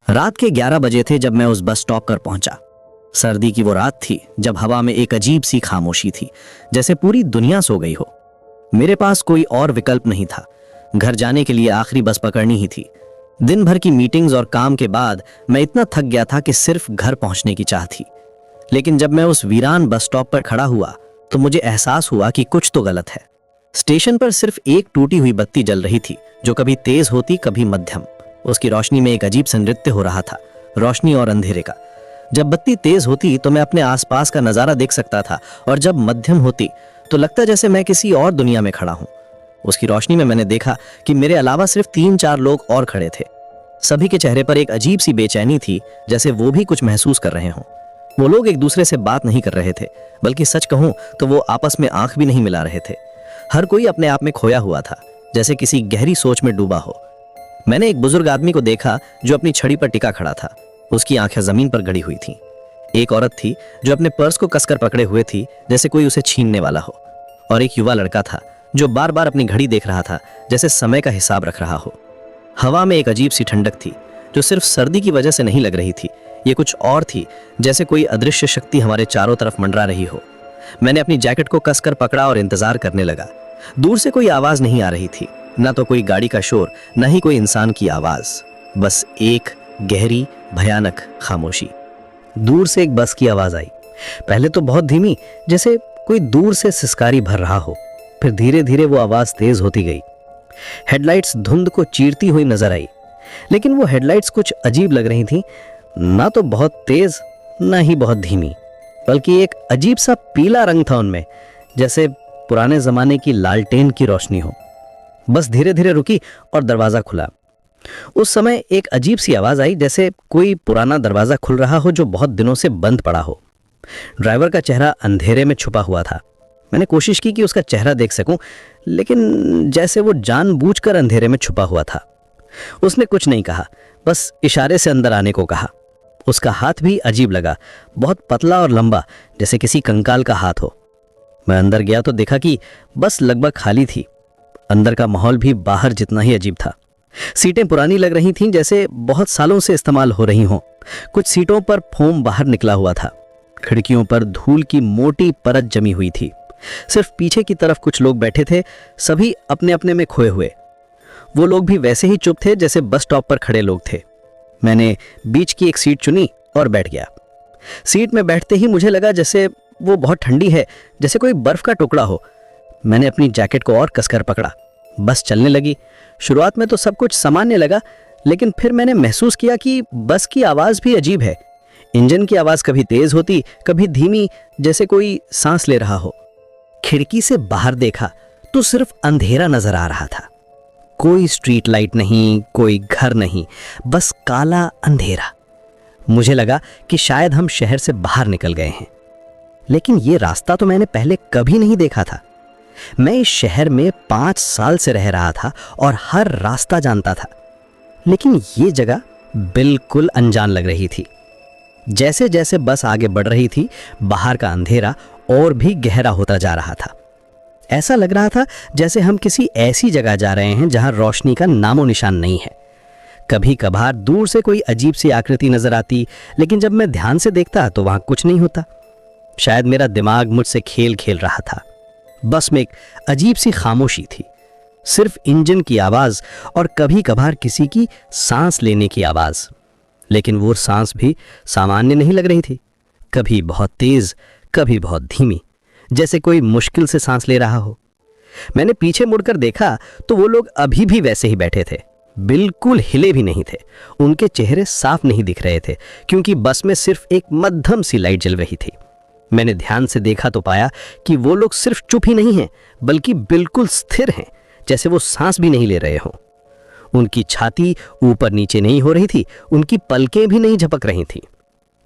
रात के 11 बजे थे जब मैं उस बस स्टॉप पर पहुंचा। सर्दी की वो रात थी जब हवा में एक अजीब सी खामोशी थी, जैसे पूरी दुनिया सो गई हो। मेरे पास कोई और विकल्प नहीं था। घर जाने के लिए आखिरी बस पकड़नी ही थी। दिन भर की मीटिंग्स और काम के बाद मैं इतना थक गया था कि सिर्फ घर पहुंचने की चाह थी। लेकिन जब मैं उस वीरान बस स्टॉप पर खड़ा हुआ तो मुझे एहसास हुआ कि कुछ तो गलत है। स्टेशन पर सिर्फ एक टूटी हुई बत्ती जल रही थी, जो कभी तेज होती कभी मध्यम। उसकी रोशनी में एक अजीब सा नृत्य हो रहा था, रोशनी और अंधेरे का। जब बत्ती तेज होती तो मैं अपने आसपास का नजारा देख सकता था, और जब मध्यम होती तो लगता जैसे मैं किसी और दुनिया में खड़ा हूं। उसकी रोशनी में मैंने देखा कि मेरे अलावा सिर्फ 3-4 लोग और खड़े थे। सभी के चेहरे पर एक अजीब सी बेचैनी थी, जैसे वो भी कुछ महसूस कर रहे हों। वो लोग एक दूसरे से बात नहीं कर रहे थे, बल्कि सच कहूं तो वो आपस में आंख भी नहीं मिला रहे थे। हर कोई अपने आप में खोया हुआ था, जैसे किसी गहरी सोच में डूबा हो। मैंने एक बुजुर्ग आदमी को देखा जो अपनी छड़ी पर टिका खड़ा था। उसकी आंखें जमीन पर गड़ी हुई थीं। एक औरत थी जो अपने पर्स को कसकर पकड़े हुए थी, जैसे कोई उसे छीनने वाला हो। और एक युवा लड़का था जो बार बार अपनी घड़ी देख रहा था, जैसे समय का हिसाब रख रहा हो। हवा में एक अजीब सी ठंडक थी, जो सिर्फ सर्दी की वजह से नहीं लग रही थी। ये कुछ और थी, जैसे कोई अदृश्य शक्ति हमारे चारों तरफ मंडरा रही हो। मैंने अपनी जैकेट को कसकर पकड़ा और इंतजार करने लगा। दूर से कोई आवाज नहीं आ रही थी, ना तो कोई गाड़ी का शोर, ना ही कोई इंसान की आवाज। बस एक गहरी भयानक खामोशी। दूर से एक बस की आवाज आई। पहले तो बहुत धीमी, जैसे कोई दूर से सिसकारी भर रहा हो। फिर धीरे धीरे वो आवाज तेज होती गई। हेडलाइट्स धुंध को चीरती हुई नजर आई, लेकिन वो हेडलाइट्स कुछ अजीब लग रही थी। ना तो बहुत तेज, ना ही बहुत धीमी, बल्कि एक अजीब सा पीला रंग था उनमें, जैसे पुराने जमाने की लालटेन की रोशनी हो। बस धीरे धीरे रुकी और दरवाजा खुला। उस समय एक अजीब सी आवाज आई, जैसे कोई पुराना दरवाजा खुल रहा हो जो बहुत दिनों से बंद पड़ा हो। ड्राइवर का चेहरा अंधेरे में छुपा हुआ था। मैंने कोशिश की कि उसका चेहरा देख सकूं, लेकिन जैसे वो जानबूझकर अंधेरे में छुपा हुआ था। उसने कुछ नहीं कहा, बस इशारे से अंदर आने को कहा। उसका हाथ भी अजीब लगा, बहुत पतला और लंबा, जैसे किसी कंकाल का हाथ हो। मैं अंदर गया तो देखा कि बस लगभग खाली थी। अंदर का माहौल भी बाहर जितना ही अजीब था। सीटें पुरानी लग रही थीं, जैसे बहुत सालों से इस्तेमाल हो रही हों। कुछ सीटों पर फोम बाहर निकला हुआ था। खिड़कियों पर धूल की मोटी परत जमी हुई थी। सिर्फ पीछे की तरफ कुछ लोग बैठे थे, सभी अपने अपने में खोए हुए। वो लोग भी वैसे ही चुप थे जैसे बस स्टॉप पर खड़े लोग थे। मैंने बीच की एक सीट चुनी और बैठ गया। सीट में बैठते ही मुझे लगा जैसे वो बहुत ठंडी है, जैसे कोई बर्फ का टुकड़ा हो। मैंने अपनी जैकेट को और कसकर पकड़ा। बस चलने लगी। शुरुआत में तो सब कुछ सामान्य लगा, लेकिन फिर मैंने महसूस किया कि बस की आवाज भी अजीब है। इंजन की आवाज कभी तेज होती, कभी धीमी, जैसे कोई सांस ले रहा हो। खिड़की से बाहर देखा तो सिर्फ अंधेरा नजर आ रहा था। कोई स्ट्रीट लाइट नहीं, कोई घर नहीं, बस काला अंधेरा। मुझे लगा कि शायद हम शहर से बाहर निकल गए हैं। लेकिन ये रास्ता तो मैंने पहले कभी नहीं देखा था। मैं इस शहर में 5 साल से रह रहा था और हर रास्ता जानता था, लेकिन ये जगह बिल्कुल अनजान लग रही थी। जैसे जैसे बस आगे बढ़ रही थी, बाहर का अंधेरा और भी गहरा होता जा रहा था। ऐसा लग रहा था जैसे हम किसी ऐसी जगह जा रहे हैं जहां रोशनी का नामो निशान नहीं है। कभी कभार दूर से कोई अजीब सी आकृति नजर आती, लेकिन जब मैं ध्यान से देखता तो वहां कुछ नहीं होता। शायद मेरा दिमाग मुझसे खेल खेल रहा था। बस में एक अजीब सी खामोशी थी, सिर्फ इंजन की आवाज और कभी कभार किसी की सांस लेने की आवाज। लेकिन वो सांस भी सामान्य नहीं लग रही थी, कभी बहुत तेज, कभी बहुत धीमी, जैसे कोई मुश्किल से सांस ले रहा हो। मैंने पीछे मुड़कर देखा तो वो लोग अभी भी वैसे ही बैठे थे, बिल्कुल हिले भी नहीं थे। उनके चेहरे साफ नहीं दिख रहे थे, क्योंकि बस में सिर्फ एक मध्यम सी लाइट जल रही थी। मैंने ध्यान से देखा तो पाया कि वो लोग सिर्फ चुप ही नहीं हैं, बल्कि बिल्कुल स्थिर हैं, जैसे वो सांस भी नहीं ले रहे हों। उनकी छाती ऊपर नीचे नहीं हो रही थी, उनकी पलकें भी नहीं झपक रही थीं।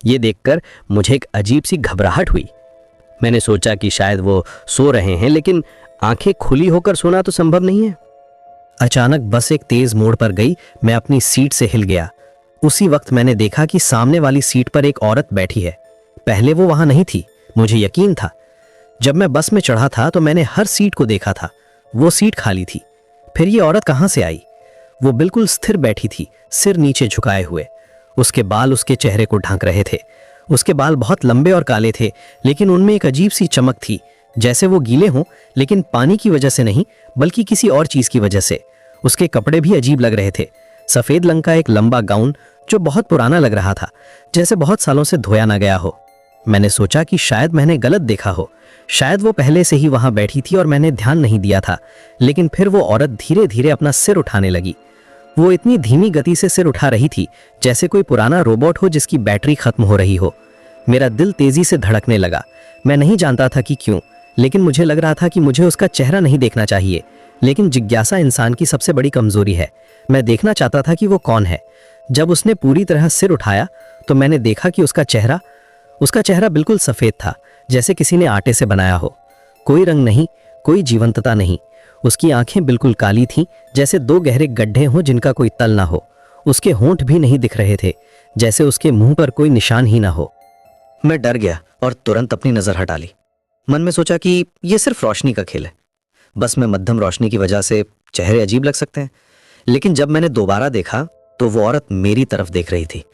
ये देखकर मुझे एक अजीब सी घबराहट हुई। मैंने सोचा कि शायद वो सो रहे हैं, लेकिन आंखें खुली होकर सोना तो संभव नहीं है। अचानक बस एक तेज मोड़ पर गई। मैं अपनी सीट से हिल गया। उसी वक्त मैंने देखा कि सामने वाली सीट पर एक औरत बैठी है। पहले वो वहां नहीं थी, मुझे यकीन था। जब मैं बस में चढ़ा था तो मैंने हर सीट को देखा था, वो सीट खाली थी। फिर ये औरत कहां से आई? वो बिल्कुल स्थिर बैठी थी, सिर नीचे झुकाए हुए। उसके बाल उसके चेहरे को ढक रहे थे। उसके बाल बहुत लंबे और काले थे, लेकिन उनमें एक अजीब सी चमक थी, जैसे वो गीले हों, लेकिन पानी की वजह से नहीं बल्कि किसी और चीज की वजह से। उसके कपड़े भी अजीब लग रहे थे। सफेद रंग का एक लंबा गाउन जो बहुत पुराना लग रहा था, जैसे बहुत सालों से धोया ना गया हो। मैंने सोचा कि शायद मैंने गलत देखा हो, शायद वो पहले से ही वहां बैठी थी और मैंने ध्यान नहीं दिया था। लेकिन फिर वो औरत धीरे धीरे अपना सिर उठाने लगी। वो इतनी धीमी गति से सिर उठा रही थी जैसे कोई पुराना रोबोट हो जिसकी बैटरी खत्म हो रही हो। मेरा दिल तेजी से धड़कने लगा। मैं नहीं जानता था कि क्यों, लेकिन मुझे लग रहा था कि मुझे उसका चेहरा नहीं देखना चाहिए। लेकिन जिज्ञासा इंसान की सबसे बड़ी कमजोरी है। मैं देखना चाहता था कि वो कौन है। जब उसने पूरी तरह सिर उठाया तो मैंने देखा कि उसका चेहरा बिल्कुल सफेद था, जैसे किसी ने आटे से बनाया हो। कोई रंग नहीं, कोई जीवंतता नहीं। उसकी आंखें बिल्कुल काली थीं, जैसे दो गहरे गड्ढे हों जिनका कोई तल ना हो। उसके होंठ भी नहीं दिख रहे थे, जैसे उसके मुंह पर कोई निशान ही ना हो। मैं डर गया और तुरंत अपनी नजर हटा ली। मन में सोचा कि यह सिर्फ रोशनी का खेल है, बस में मध्यम रोशनी की वजह से चेहरे अजीब लग सकते हैं। लेकिन जब मैंने दोबारा देखा तो वो औरत मेरी तरफ देख रही थी।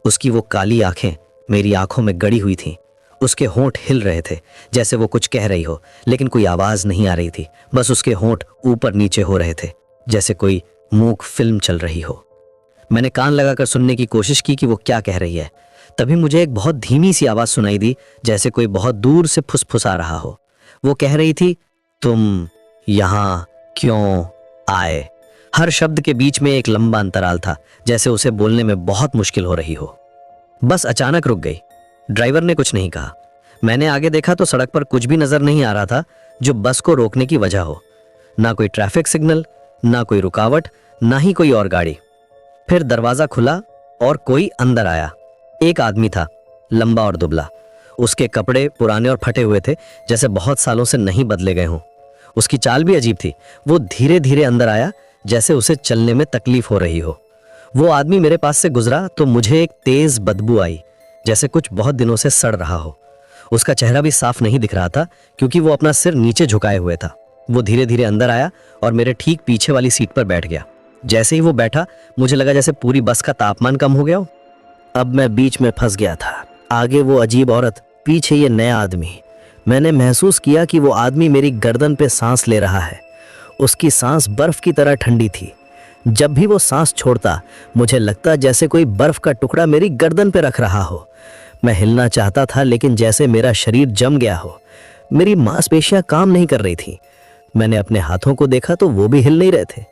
उसकी वो काली आंखें मेरी आंखों में गड़ी हुई थीं। उसके होंठ हिल रहे थे, जैसे वो कुछ कह रही हो, लेकिन कोई आवाज नहीं आ रही थी। बस उसके होंठ ऊपर नीचे हो रहे थे, जैसे कोई मूक फिल्म चल रही हो। मैंने कान लगाकर सुनने की कोशिश की कि वो क्या कह रही है। तभी मुझे एक बहुत धीमी सी आवाज सुनाई दी, जैसे कोई बहुत दूर से फुसफुसा रहा हो। वो कह रही थी, तुम यहां क्यों आए? हर शब्द के बीच में एक लंबा अंतराल था, जैसे उसे बोलने में बहुत मुश्किल हो रही हो। बस अचानक रुक गई। ड्राइवर ने कुछ नहीं कहा। मैंने आगे देखा तो सड़क पर कुछ भी नजर नहीं आ रहा था जो बस को रोकने की वजह हो। ना कोई ट्रैफिक सिग्नल, ना कोई रुकावट, ना ही कोई और गाड़ी। फिर दरवाजा खुला और कोई अंदर आया। एक आदमी था, लंबा और दुबला। उसके कपड़े पुराने और फटे हुए थे, जैसे बहुत सालों से नहीं बदले गए हों। उसकी चाल भी अजीब थी। वो धीरे धीरे अंदर आया, जैसे उसे चलने में तकलीफ हो रही हो। वो आदमी मेरे पास से गुजरा तो मुझे एक तेज बदबू आई, जैसे कुछ बहुत दिनों से सड़ रहा हो। उसका चेहरा भी साफ नहीं दिख रहा था, क्योंकि वो अपना सिर नीचे झुकाए हुए था। वो धीरे धीरे अंदर आया और मेरे ठीक पीछे वाली सीट पर बैठ गया। जैसे ही वो बैठा, मुझे लगा जैसे पूरी बस का तापमान कम हो गया हो। अब मैं बीच में फंस गया था। आगे वो अजीब औरत, पीछे ये नया आदमी। मैंने महसूस किया कि वो आदमी मेरी गर्दन पे सांस ले रहा है। उसकी सांस बर्फ की तरह ठंडी थी। जब भी वो सांस छोड़ता, मुझे लगता जैसे कोई बर्फ का टुकड़ा मेरी गर्दन पे रख रहा हो। मैं हिलना चाहता था, लेकिन जैसे मेरा शरीर जम गया हो। मेरी मांसपेशियां काम नहीं कर रही थी। मैंने अपने हाथों को देखा तो वो भी हिल नहीं रहे थे,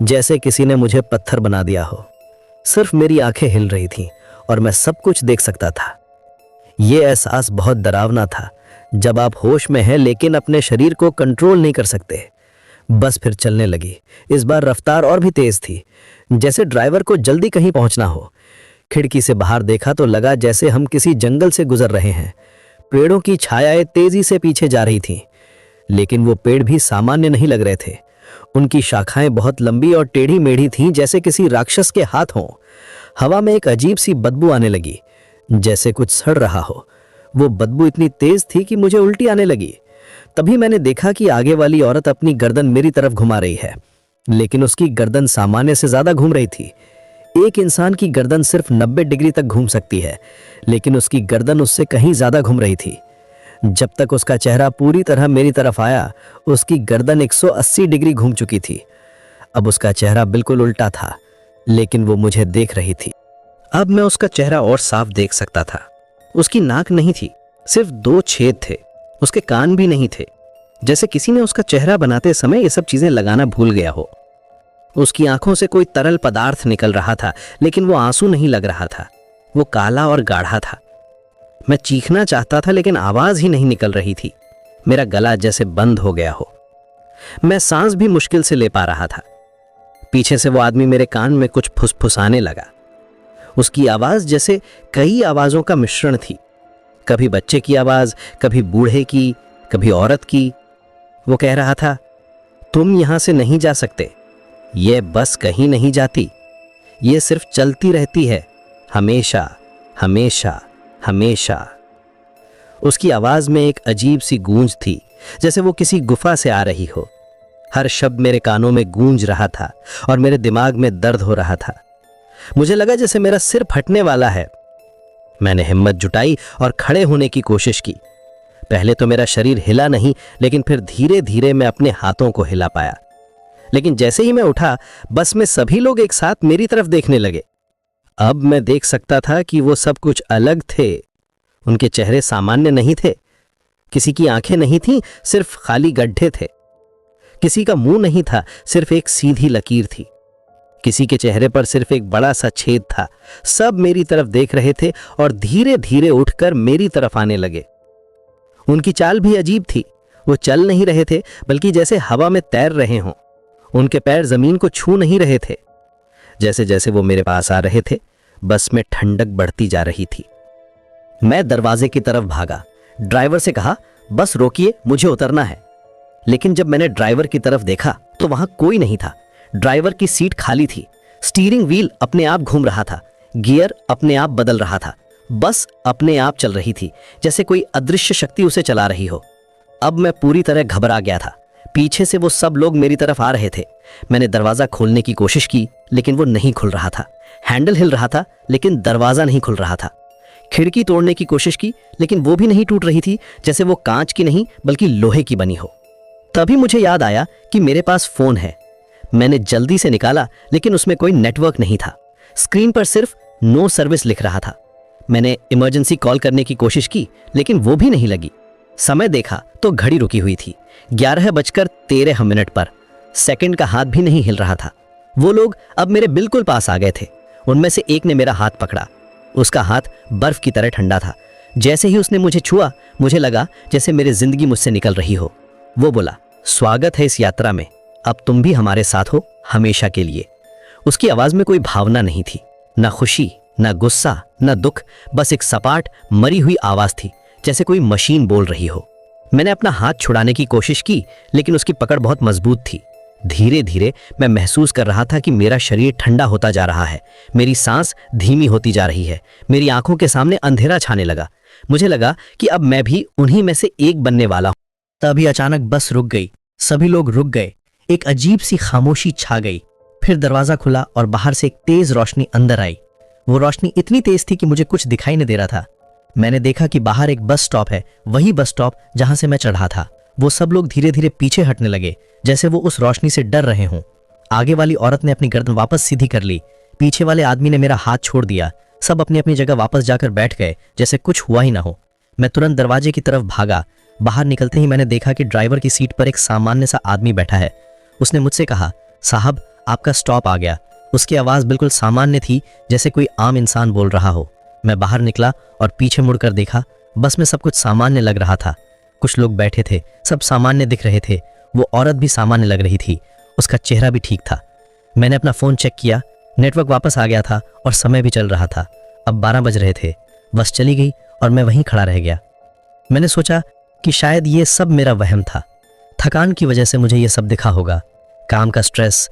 जैसे किसी ने मुझे पत्थर बना दिया हो। सिर्फ मेरी आंखें हिल रही थीं और मैं सब कुछ देख सकता था। ये एहसास बहुत डरावना था, जब आप होश में हैं लेकिन अपने शरीर को कंट्रोल नहीं कर सकते। बस फिर चलने लगी। इस बार रफ्तार और भी तेज थी, जैसे ड्राइवर को जल्दी कहीं पहुंचना हो। खिड़की से बाहर देखा तो लगा जैसे हम किसी जंगल से गुजर रहे हैं। पेड़ों की छायाएं तेजी से पीछे जा रही थीं, लेकिन वो पेड़ भी सामान्य नहीं लग रहे थे। उनकी शाखाएं बहुत लंबी और टेढ़ी मेढ़ी थीं, जैसे किसी राक्षस के हाथ हों। हवा में एक अजीब सी बदबू आने लगी, जैसे कुछ सड़ रहा हो। वो बदबू इतनी तेज थी कि मुझे उल्टी आने लगी। तभी मैंने देखा कि आगे वाली औरत अपनी गर्दन मेरी तरफ घुमा रही है, लेकिन उसकी गर्दन सामान्य से ज्यादा घूम रही थी। एक इंसान की गर्दन सिर्फ 90 डिग्री तक घूम सकती है, लेकिन उसकी गर्दन उससे कहीं ज्यादा घूम रही थी। जब तक उसका चेहरा पूरी तरह मेरी तरफ आया, उसकी गर्दन 180 डिग्री घूम चुकी थी। अब उसका चेहरा बिल्कुल उल्टा था, लेकिन वो मुझे देख रही थी। अब मैं उसका चेहरा और साफ देख सकता था। उसकी नाक नहीं थी, सिर्फ 2 छेद थे। उसके कान भी नहीं थे, जैसे किसी ने उसका चेहरा बनाते समय ये सब चीजें लगाना भूल गया हो। उसकी आंखों से कोई तरल पदार्थ निकल रहा था, लेकिन वो आंसू नहीं लग रहा था। वो काला और गाढ़ा था। मैं चीखना चाहता था, लेकिन आवाज ही नहीं निकल रही थी। मेरा गला जैसे बंद हो गया हो। मैं सांस भी मुश्किल से ले पा रहा था। पीछे से वो आदमी मेरे कान में कुछ फुसफुसाने लगा। उसकी आवाज जैसे कई आवाजों का मिश्रण थी। कभी बच्चे की आवाज, कभी बूढ़े की, कभी औरत की। वो कह रहा था, तुम यहां से नहीं जा सकते। ये बस कहीं नहीं जाती। ये सिर्फ चलती रहती है, हमेशा हमेशा हमेशा। उसकी आवाज में एक अजीब सी गूंज थी, जैसे वो किसी गुफा से आ रही हो। हर शब्द मेरे कानों में गूंज रहा था और मेरे दिमाग में दर्द हो रहा था। मुझे लगा जैसे मेरा सिर फटने वाला है। मैंने हिम्मत जुटाई और खड़े होने की कोशिश की। पहले तो मेरा शरीर हिला नहीं, लेकिन फिर धीरे धीरे मैं अपने हाथों को हिला पाया। लेकिन जैसे ही मैं उठा, बस में सभी लोग एक साथ मेरी तरफ देखने लगे। अब मैं देख सकता था कि वो सब कुछ अलग थे। उनके चेहरे सामान्य नहीं थे। किसी की आंखें नहीं थीं, सिर्फ खाली गड्ढे थे। किसी का मुंह नहीं था, सिर्फ एक सीधी लकीर थी। किसी के चेहरे पर सिर्फ एक बड़ा सा छेद था। सब मेरी तरफ देख रहे थे और धीरे धीरे उठकर मेरी तरफ आने लगे। उनकी चाल भी अजीब थी। वो चल नहीं रहे थे, बल्कि जैसे हवा में तैर रहे हों। उनके पैर जमीन को छू नहीं रहे थे। जैसे जैसे वो मेरे पास आ रहे थे, बस में ठंडक बढ़ती जा रही थी। मैं दरवाजे की तरफ भागा। ड्राइवर से कहा, बस रोकिए, मुझे उतरना है। लेकिन जब मैंने ड्राइवर की तरफ देखा तो वहां कोई नहीं था। ड्राइवर की सीट खाली थी। स्टीयरिंग व्हील अपने आप घूम रहा था। गियर अपने आप बदल रहा था। बस अपने आप चल रही थी, जैसे कोई अदृश्य शक्ति उसे चला रही हो। अब मैं पूरी तरह घबरा गया था। पीछे से वो सब लोग मेरी तरफ आ रहे थे। मैंने दरवाजा खोलने की कोशिश की, लेकिन वो नहीं खुल रहा था। हैंडल हिल रहा था, लेकिन दरवाजा नहीं खुल रहा था। खिड़की तोड़ने की कोशिश की, लेकिन वो भी नहीं टूट रही थी, जैसे वो कांच की नहीं बल्कि लोहे की बनी हो। तभी मुझे याद आया कि मेरे पास फोन है। मैंने जल्दी से निकाला, लेकिन उसमें कोई नेटवर्क नहीं था। स्क्रीन पर सिर्फ नो सर्विस लिख रहा था। मैंने इमरजेंसी कॉल करने की कोशिश की, लेकिन वो भी नहीं लगी। समय देखा तो घड़ी रुकी हुई थी, 11:13 पर। सेकंड का हाथ भी नहीं हिल रहा था। वो लोग अब मेरे बिल्कुल पास आ गए थे। उनमें से एक ने मेरा हाथ पकड़ा। उसका हाथ बर्फ की तरह ठंडा था। जैसे ही उसने मुझे छुआ, मुझे लगा जैसे मेरी जिंदगी मुझसे निकल रही हो। वो बोला, स्वागत है इस यात्रा में, अब तुम भी हमारे साथ हो हमेशा के लिए। उसकी आवाज में कोई भावना नहीं थी, ना खुशी, ना गुस्सा, ना दुख, बस एक सपाट मरी हुई आवाज थी, जैसे कोई मशीन बोल रही हो। मैंने अपना हाथ छुड़ाने की कोशिश की, लेकिन उसकी पकड़ बहुत मजबूत थी। धीरे धीरे मैं महसूस कर रहा था कि मेरा शरीर ठंडा होता जा रहा है। मेरी सांस धीमी होती जा रही है। मेरी आंखों के सामने अंधेरा छाने लगा। मुझे लगा कि अब मैं भी उन्हीं में से एक बनने वाला हूं। तभी अचानक बस रुक गई। सभी लोग रुक गए। एक अजीब सी खामोशी छा गई। फिर दरवाजा खुला और बाहर से एक तेज रोशनी अंदर आई। वो रोशनी इतनी तेज थी कि मुझे कुछ दिखाई नहीं दे रहा था। मैंने देखा कि बाहर एक बस स्टॉप है, वही बस स्टॉप जहां से मैं चढ़ा था। वो सब लोग धीरे धीरे पीछे हटने लगे, जैसे वो उस रोशनी से डर रहे हों। आगे वाली औरत ने अपनी गर्दन वापस सीधी कर ली। पीछे वाले आदमी ने मेरा हाथ छोड़ दिया। सब अपनी अपनी जगह वापस जाकर बैठ गए, जैसे कुछ हुआ ही ना हो। मैं तुरंत दरवाजे की तरफ भागा। बाहर निकलते ही मैंने देखा कि ड्राइवर की सीट पर एक सामान्य सा आदमी बैठा है। उसने मुझसे कहा, साहब आपका स्टॉप आ गया। उसकी आवाज़ बिल्कुल सामान्य थी, जैसे कोई आम इंसान बोल रहा हो। मैं बाहर निकला और पीछे मुड़कर देखा। बस में सब कुछ सामान्य लग रहा था। कुछ लोग बैठे थे, सब सामान्य दिख रहे थे। वो औरत भी सामान्य लग रही थी। उसका चेहरा भी ठीक था। मैंने अपना फ़ोन चेक किया, नेटवर्क वापस आ गया था और समय भी चल रहा था। अब 12 बज रहे थे। बस चली गई और मैं वहीं खड़ा रह गया। मैंने सोचा कि शायद ये सब मेरा वहम था। थकान की वजह से मुझे ये सब दिखा होगा। काम का स्ट्रेस,